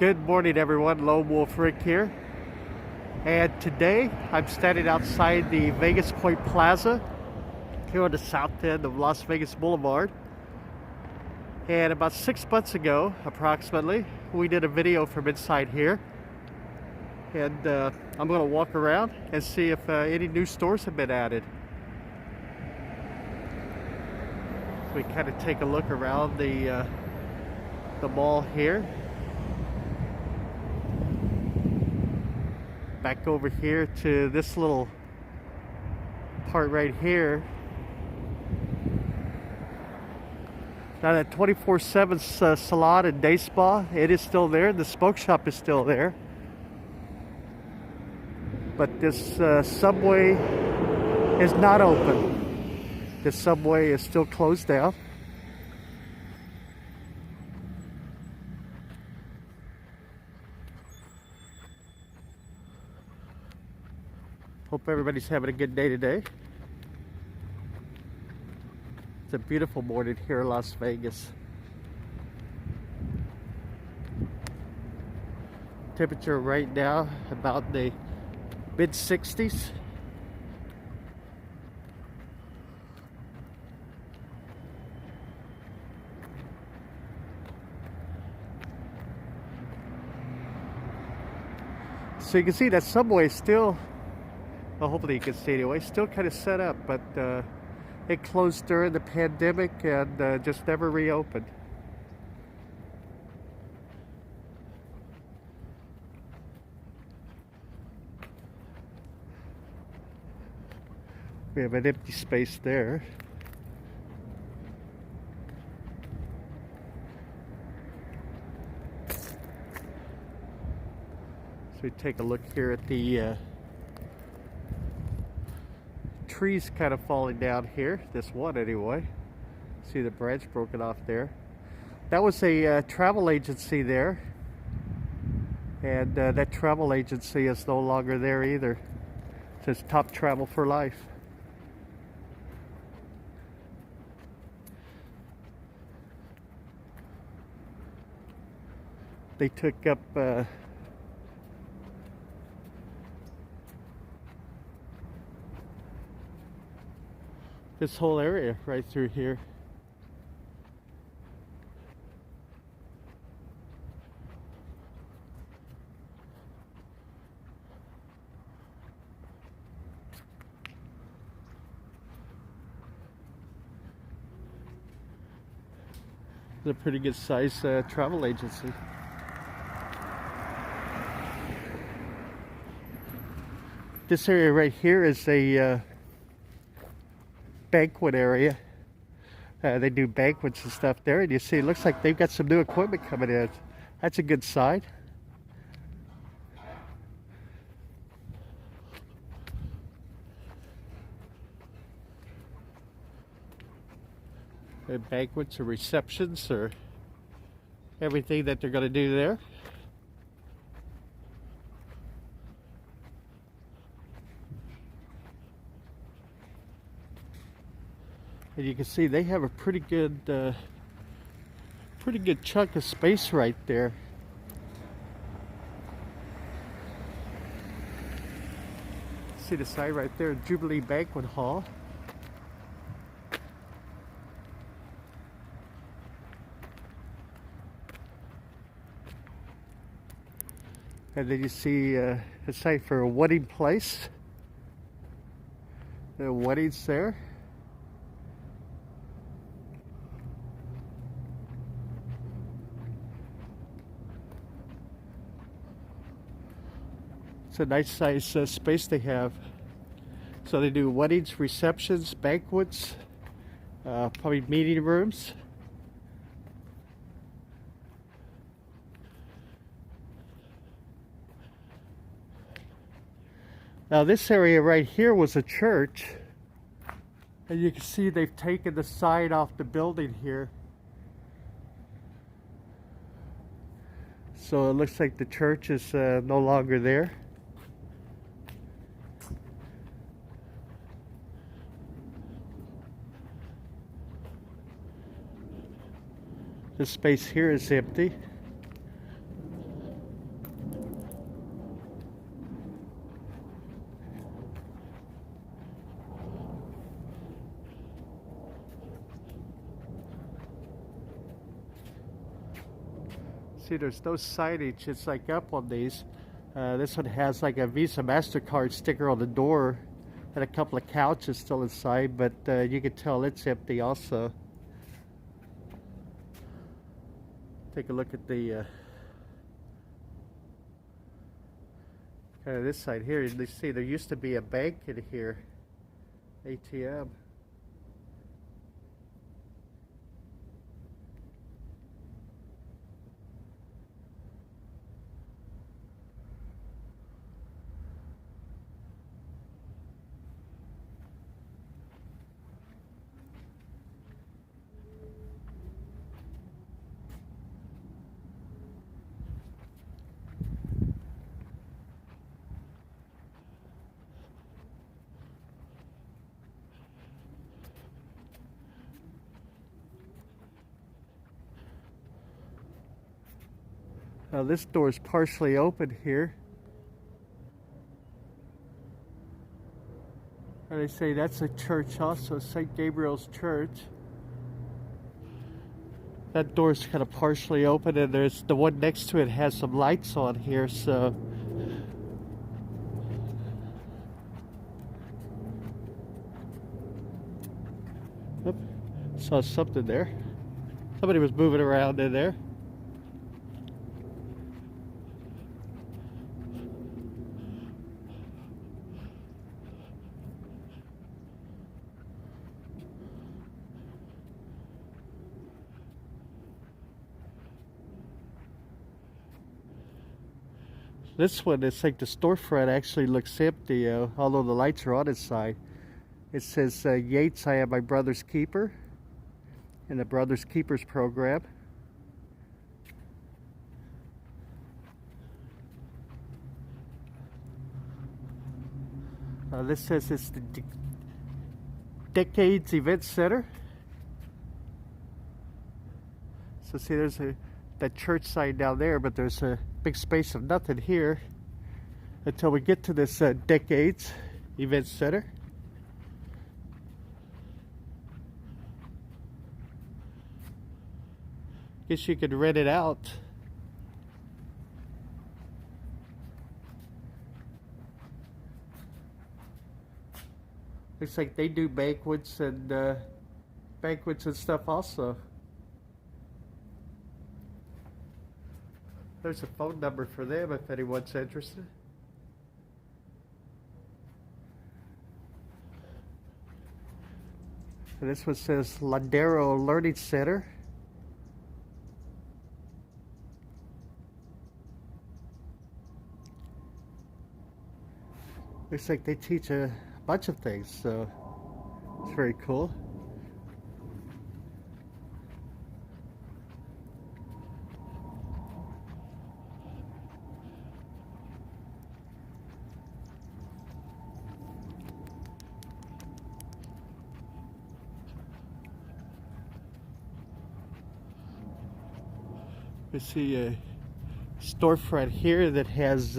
Good morning, everyone. Lonewulfrick here. And today I'm standing outside the Vegas Pointe Plaza here on the south end of Las Vegas Boulevard. And about 6 months ago, approximately, we did a video from inside here. And I'm going to walk around and see if any new stores have been added. So we kind of take a look around the mall here. Back over here to this little part right here. Now that 24/7 salon and day spa, it is still there. The smoke shop is still there. But this Subway is not open. This Subway is still closed down. Hope everybody's having a good day today. It's a beautiful morning here in Las Vegas. Temperature right now about the mid-60s. So you can see that Subway is still, well, hopefully you can see anyway, still kind of set up, but it closed during the pandemic and just never reopened. We have an empty space there. So we take a look here at the trees kind of falling down here. This one anyway. See the branch broken off there. That was a travel agency there, and that travel agency is no longer there either. It says Top Travel for Life. They took up this whole area right through here. It's a pretty good size travel agency. This area right here is a banquet area. They do banquets and stuff there, and you see it looks like they've got some new equipment coming in. That's a good sign. And banquets or receptions or everything that they're going to do there. And you can see they have a pretty good chunk of space right there. See the sign right there, Jubilee Banquet Hall. And then you see a sign for a wedding place. There are weddings there. It's a nice size space they have. So they do weddings, receptions, banquets, probably meeting rooms. Now this area right here was a church, and you can see they've taken the sign off the building here. So it looks like the church is no longer there. This space here is empty. See, there's no signage. It's like up on these. This one has like a Visa MasterCard sticker on the door and a couple of couches still inside, but you can tell it's empty also. Take a look at the kind of this side here. You see there used to be a bank in here, ATM. This door is partially open here. And they say that's a church also, St. Gabriel's Church. That door's kind of partially open, and there's the one next to it has some lights on here, so oop, saw something there. Somebody was moving around in there. This one, it's like the storefront actually looks empty, although the lights are on inside. It says, Yates, I am my brother's keeper, in the Brother's Keepers program. This says it's the Decades Event Center. So see, there's that church sign down there, but there's a big space of nothing here until we get to this Decades Event Center. Guess you could rent it out. Looks like they do banquets and stuff also. There's a phone number for them if anyone's interested. And this one says Landero Learning Center. Looks like they teach a bunch of things, so it's very cool. We see a storefront here that has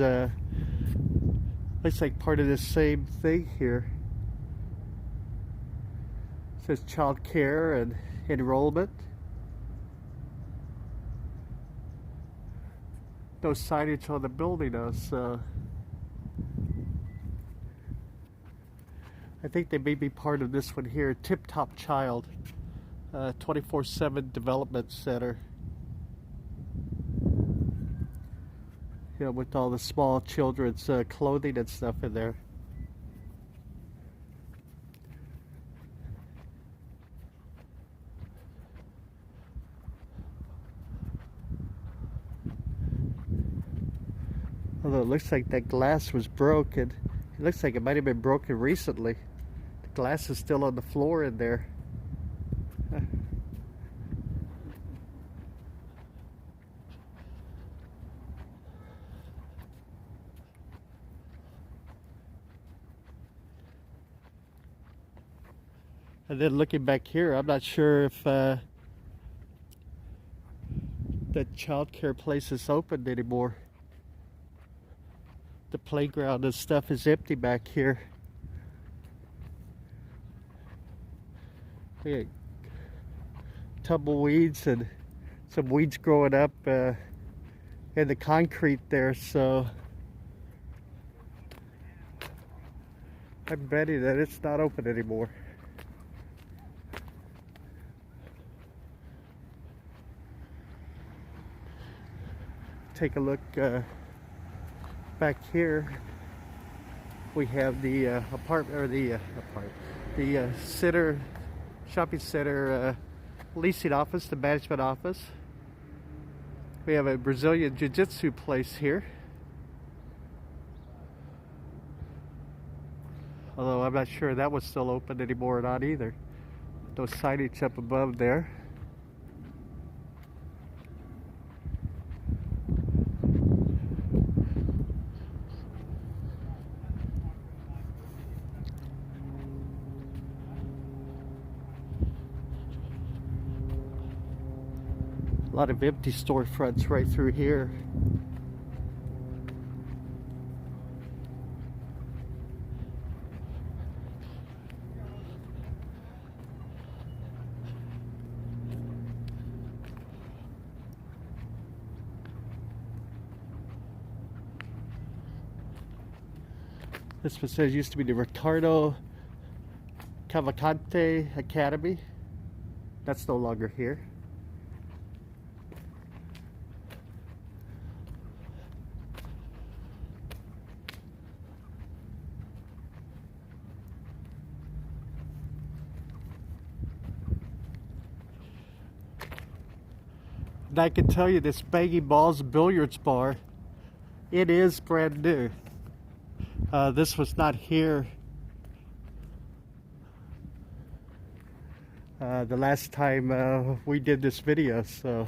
looks like part of the same thing here. It says child care and enrollment. No signage on the building though, so I think they may be part of this one here, Tip Top Child 24/7 Development Center. You know, with all the small children's clothing and stuff in there. Although it looks like that glass was broken. It looks like it might have been broken recently. The glass is still on the floor in there. And then looking back here, I'm not sure if the child care place is open anymore. The playground and stuff is empty back here. We got tumbleweeds and some weeds growing up and the concrete there, so I'm betting that it's not open anymore. Take a look back here. We have the shopping center leasing office, the management office. We have a Brazilian Jiu-Jitsu place here. Although I'm not sure that was still open anymore or not either. No signage up above there. A lot of empty storefronts right through here. This one says used to be the Ricardo Cavalcante Academy. That's no longer here. And I can tell you this Banging Balls Billiards Bar, it is brand new. This was not here the last time we did this video, so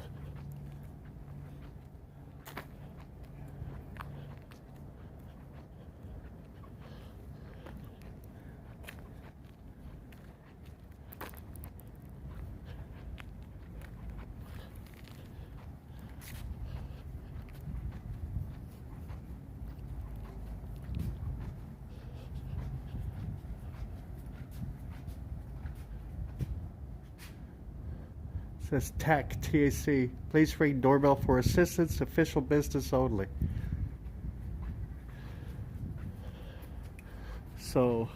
says TAC, TAC. Please ring doorbell for assistance, official business only. So,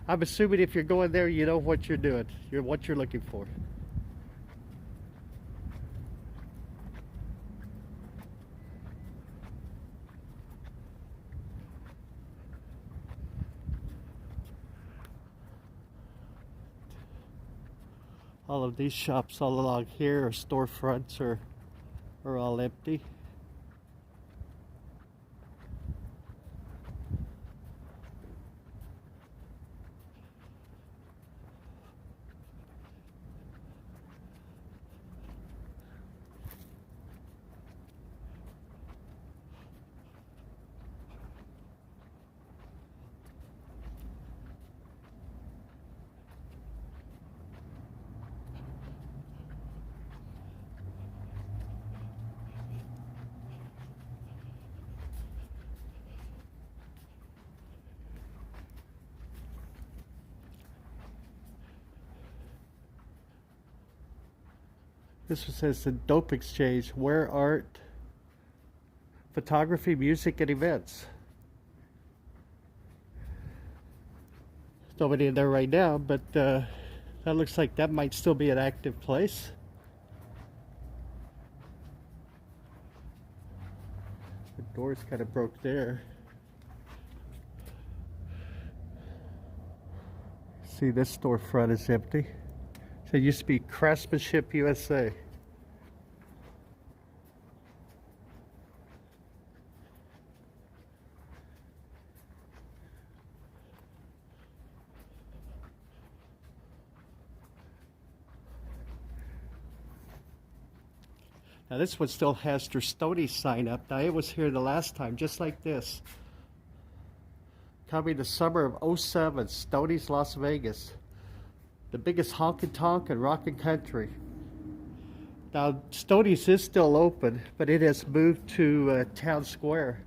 I'm assuming if you're going there, you know what you're doing. What you're looking for. All of these shops all along here, or storefronts, are all empty. This one says the Dope Exchange, where art, photography, music, and events. There's nobody in there right now, but that looks like that might still be an active place. The door's kind of broke there. See, this storefront is empty. So it used to be Craftsmanship USA. Now this one still has their Stony sign up. Now it was here the last time, just like this. Coming the summer of '07, Stoney's Las Vegas. The biggest honkin' tonk in rockin' country. Now Stoney's is still open, but it has moved to Town Square.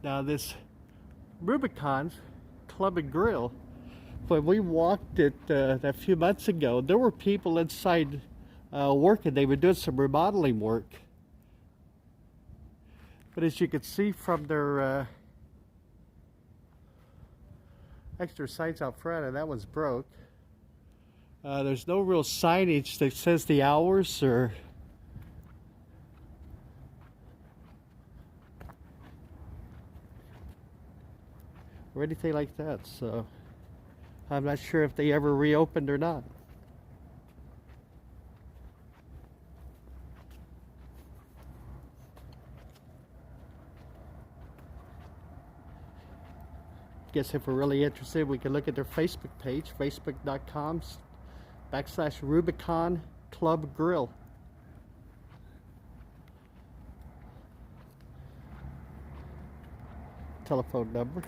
Now this Rubicon's Club and Grill, when we walked it a few months ago, there were people inside working. They were doing some remodeling work. But as you can see from their extra signs out front, and that one's broke, there's no real signage that says the hours or anything like that, so I'm not sure if they ever reopened or not. Guess if we're really interested, we can look at their Facebook page, facebook.com/Rubicon Club Grill. Telephone number.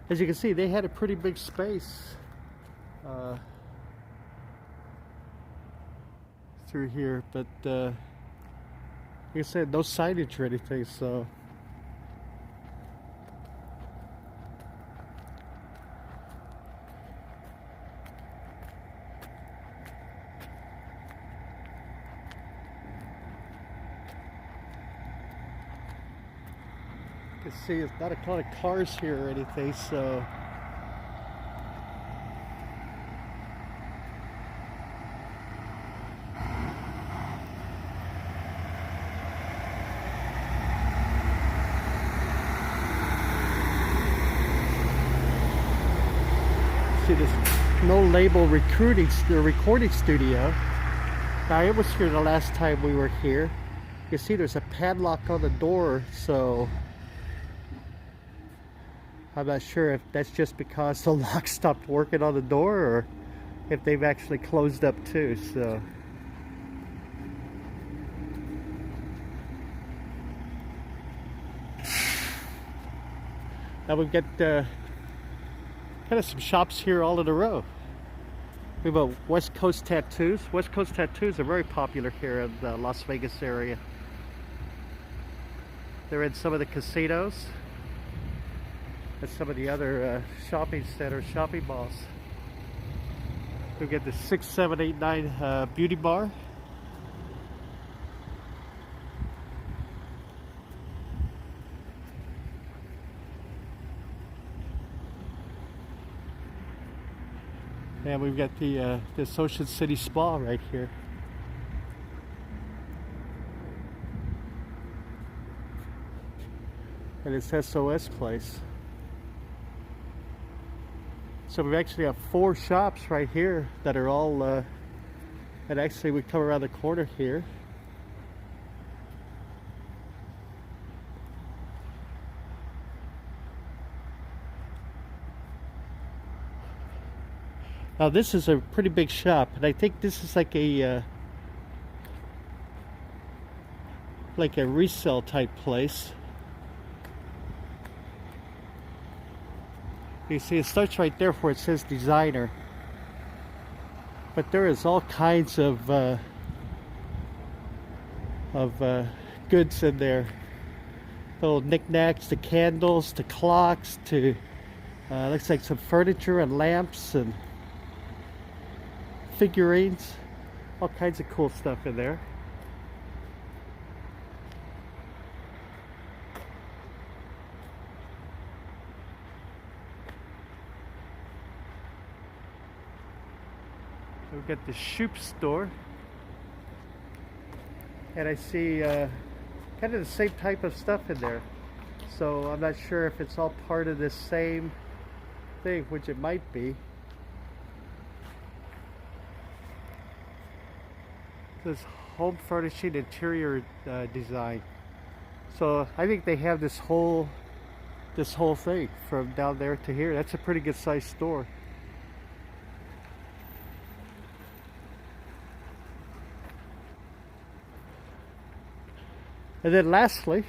As you can see, they had a pretty big space through here, but like I said, no signage or anything, so you can see it's not a lot of cars here or anything, so see this no label recording studio. Now it was here the last time we were here. You see there's a padlock on the door, so I'm not sure if that's just because the lock stopped working on the door or if they've actually closed up too, so. Now we've got kind of some shops here all in a row. We have a West Coast Tattoos. West Coast Tattoos are very popular here in the Las Vegas area. They're in some of the casinos and some of the other shopping centers, shopping malls. We've got the 6789 Beauty Bar. And we've got the this Ocean City Spa right here. And it's SOS Place. So we actually have 4 shops right here that are all, and actually we come around the corner here. Now this is a pretty big shop, and I think this is like a resale type place. You see, it starts right there where it says designer, but there is all kinds of goods in there. Little knickknacks, to candles, to clocks, to looks like some furniture and lamps and figurines, all kinds of cool stuff in there. We've got the Shoop store, and I see kind of the same type of stuff in there, so I'm not sure if it's all part of this same thing, which it might be. This home furnishing interior design. So I think they have this whole thing from down there to here. That's a pretty good sized store. And then lastly,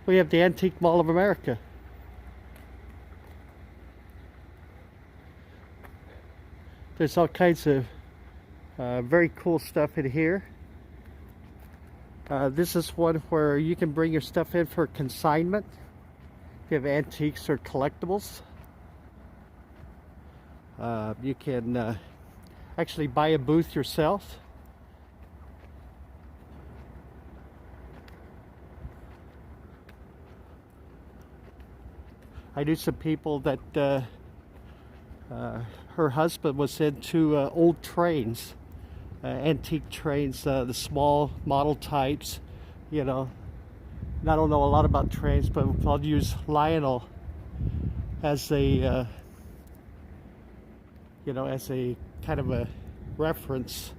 we have the Antique Mall of America. There's all kinds of very cool stuff in here. This is one where you can bring your stuff in for consignment. If you have antiques or collectibles, you can actually buy a booth yourself. I knew some people that her husband was into old trains, antique trains, the small model types, you know. And I don't know a lot about trains, but I'll use Lionel as a, you know, as a kind of a reference.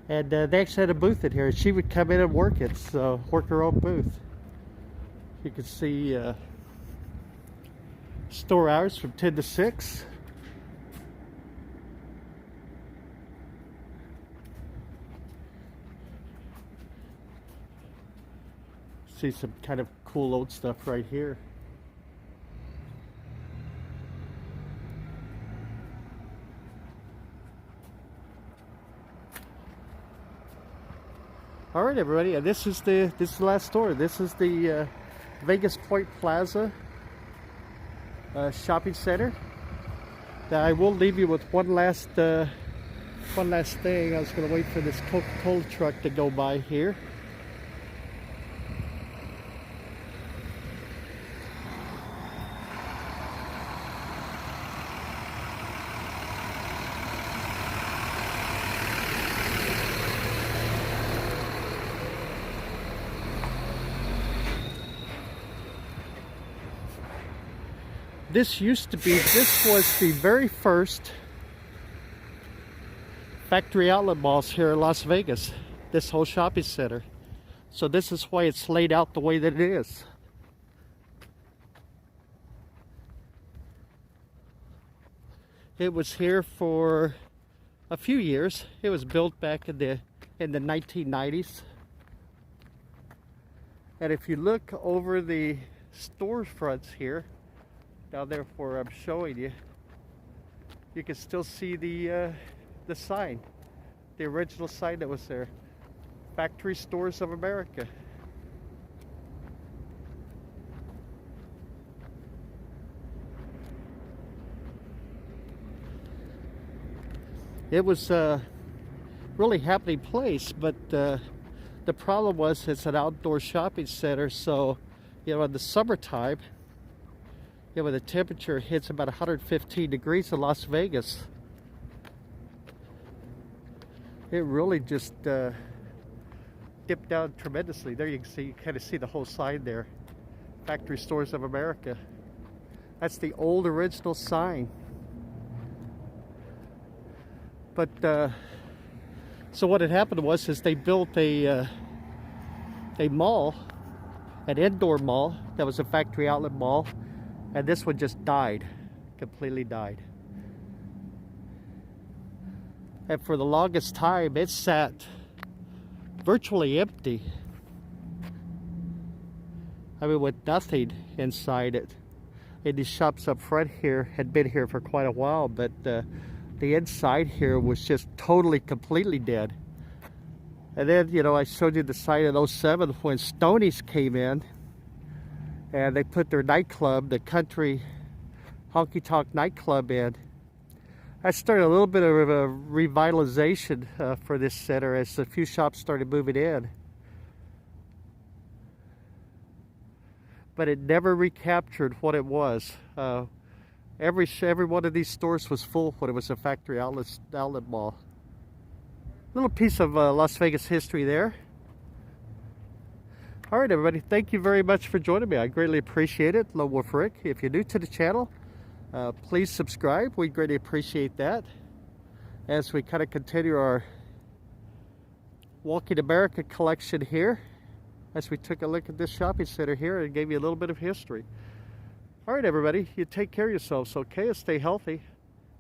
And they actually had a booth in here. She would come in and work it, so work her own booth. You can see store hours from 10 to 6. See some kind of cool old stuff right here. All right, everybody, and this is the last store. This is the Vegas Pointe Plaza shopping center. Now I will leave you with one last thing. I was going to wait for this Coca-Cola truck to go by here. This was the very first factory outlet malls here in Las Vegas, this whole shopping center. So this is why it's laid out the way that it is. It was here for a few years. It was built back in the 1990s. And if you look over the storefronts here, down there where I'm showing you, you can still see the sign, the original sign that was there, Factory Stores of America. It was a really happening place, but the problem was it's an outdoor shopping center, so you know, in the summertime, you know, when the temperature hits about 115 degrees in Las Vegas, it really just dipped down tremendously. There you can see, you kind of see the whole sign there, Factory Stores of America. That's the old original sign. But so what had happened was they built a mall, an indoor mall that was a factory outlet mall, and this one just died, completely died. And for the longest time, it sat virtually empty. I mean, with nothing inside it. And these shops up front here had been here for quite a while, but the inside here was just totally, completely dead. And then, you know, I showed you the site in '07 when Stoney's came in and they put their nightclub, the Country Honky Tonk nightclub, in. I started a little bit of a revitalization for this center as a few shops started moving in. But it never recaptured what it was. Every one of these stores was full when it was a factory outlet mall. Little piece of Las Vegas history there. All right, everybody, thank you very much for joining me. I greatly appreciate it. Lonewulfrick. If you're new to the channel, please subscribe. We greatly appreciate that as we kind of continue our Walking America collection here, as we took a look at this shopping center here and gave you a little bit of history. All right, everybody, you take care of yourselves, okay? Stay healthy,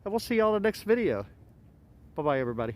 and we'll see you all in the next video. Bye-bye, everybody.